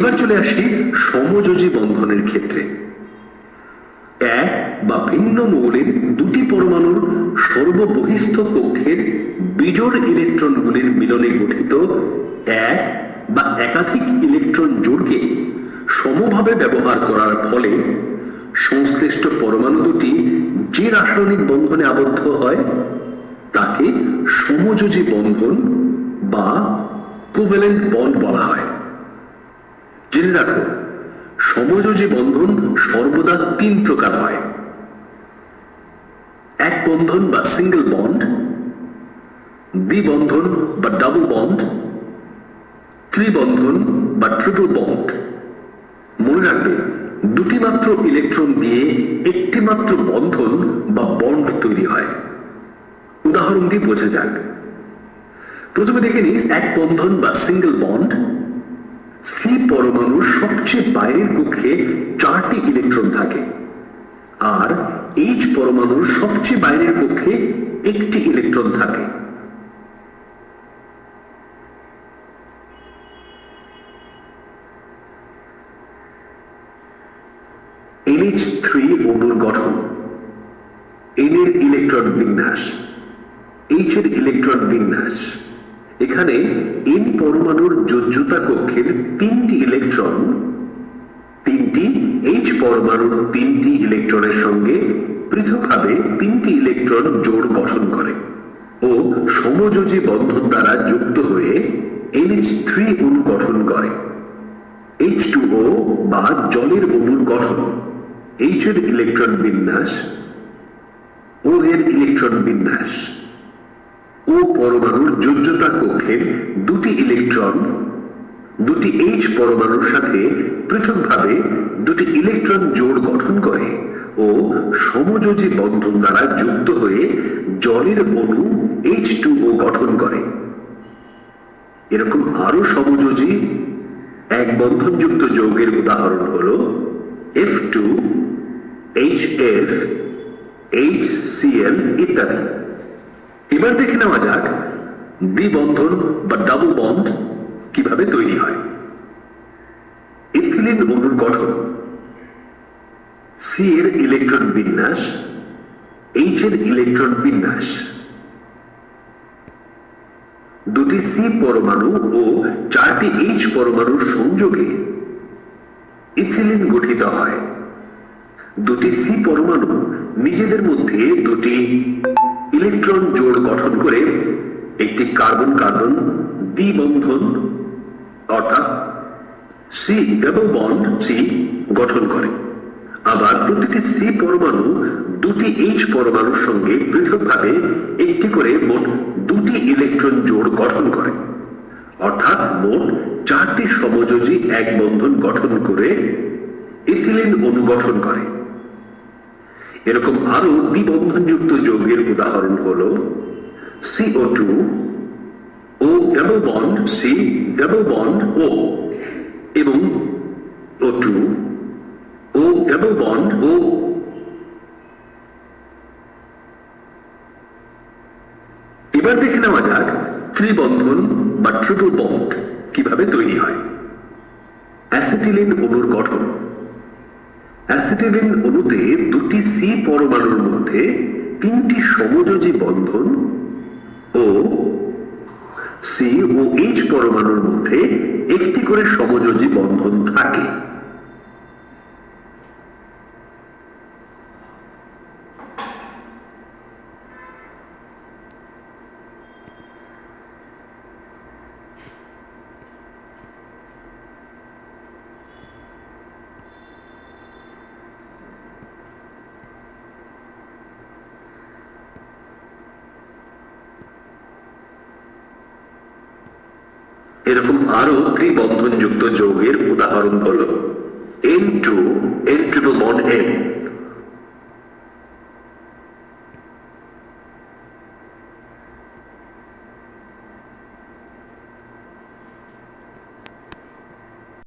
এবার চলে আসি সমযোজী বন্ধনের ক্ষেত্রে। এক বা ভিন্ন মৌলের দুটি পরমাণুর সর্ববহিস্থ কক্ষের বিজোড় ইলেকট্রনগুলির মিলনে গঠিত এক বা একাধিক ইলেকট্রন জোড়কে সমভাবে ব্যবহার করার ফলে সংশ্লিষ্ট পরমাণু দুটি যে রাসায়নিক বন্ধনে আবদ্ধ হয় তাকে সমযোজী বন্ধন বা কোভ্যালেন্ট বন্ড বলা হয়। জেনে রাখো, সমযোজী বন্ধন সর্বদা তিন প্রকার হয়: এক বন্ধন বা সিঙ্গেল বন্ড, দ্বিবন্ধন বা ডাবল বন্ড, ত্রিবন্ধন বা ট্রিপল বন্ড। মনে রাখবে, দুটি মাত্র ইলেকট্রন দিয়ে একটি মাত্র বন্ধন বা বন্ড তৈরি হয়। উদাহরণ দিয়ে বোঝা যাক। প্রথমে দেখে নিস এক বন্ধন বা সিঙ্গেল বন্ড। সি পরমাণুর সবচেয়ে বাইরের কক্ষে 4টি ইলেকট্রন থাকে, আর এইচ পরমাণুর সবচেয়ে বাইরের কক্ষে 1টি ইলেকট্রন থাকে। NH3 অণুর গঠন। N এর ইলেকট্রন বিন্যাস, H এর ইলেকট্রন বিন্যাস। এখানে N পরমাণুর যোজ্যতা কক্ষের 3টি ইলেকট্রন 3টি H পরমাণুর 3টি ইলেকট্রনের সঙ্গে পৃথকভাবে 3টি ইলেকট্রন জোড় গঠন করে ও সমযোজী বন্ধন দ্বারা যুক্ত হয়ে NH3 অণু গঠন করে। H2O বা জলের অণুর গঠন। H এর ইলেকট্রন বিন্যাস, O এর ইলেকট্রন বিন্যাস। ও পরমাণুর যোজ্যতা কক্ষের 2টি ইলেকট্রন 2টি H পরমাণুর সাথে পৃথকভাবে 2টি ইলেকট্রন জোড় গঠন করে ও সমযোজী বন্ধন দ্বারা যুক্ত হয়ে জলের অণু H2O গঠন করে। এরকম আরো সমযোজী এক বন্ধনযুক্ত যৌগের উদাহরণ হল F2, HF, HCl ইত্যাদি। এবার দেখে নেওয়া যাক দ্বিবন্ধন বা ডাবল বন্ড কিভাবে তৈরি হয়। ইথিলিন অণুর গঠন। সি এর ইলেকট্রন বিন্যাস, এইচ এর ইলেকট্রন বিন্যাস। দুটি সি পরমাণু ও 4টি এইচ পরমাণুর সংযোগে ইথিলিন গঠিত হয়। দুটি সি পরমাণু নিজেদের মধ্যে 2টি ইলেকট্রন জোড় গঠন করে একটি কার্বন কার্বন দ্বিবন্ধন অর্থাৎ সি ডাবল বন্ড সি গঠন করে। আবার প্রতিটি সি পরমাণু 2টি এইচ পরমাণুর সঙ্গে পৃথকভাবে একটি করে মোট 2টি ইলেকট্রন জোড় গঠন করে, অর্থাৎ মোট 4টি সমযোজী এক বন্ধন গঠন করে ইথিলিন অণু গঠন করে। এরকম আরো দ্বিবন্ধনযুক্ত যৌগের উদাহরণ হল CO2, O double bond C double bond O এবং O2, O double bond O। এবার দেখে নেওয়া যাক ত্রিবন্ধন বা ট্রিপল বন্ড কিভাবে তৈরি হয়। অ্যাসিটিলিন অণুর গঠন। অ্যাসিটিলিন অণুতে 2টি সি পরমাণুর মধ্যে 3টি সমযোজী বন্ধন ও সি ও এইচ পরমাণুর মধ্যে 1টি করে সমযোজী বন্ধন থাকে। এরকম আরো ত্রিবন্ধনযুক্ত যৌগের উদাহরণ হল N2, N triple bond N,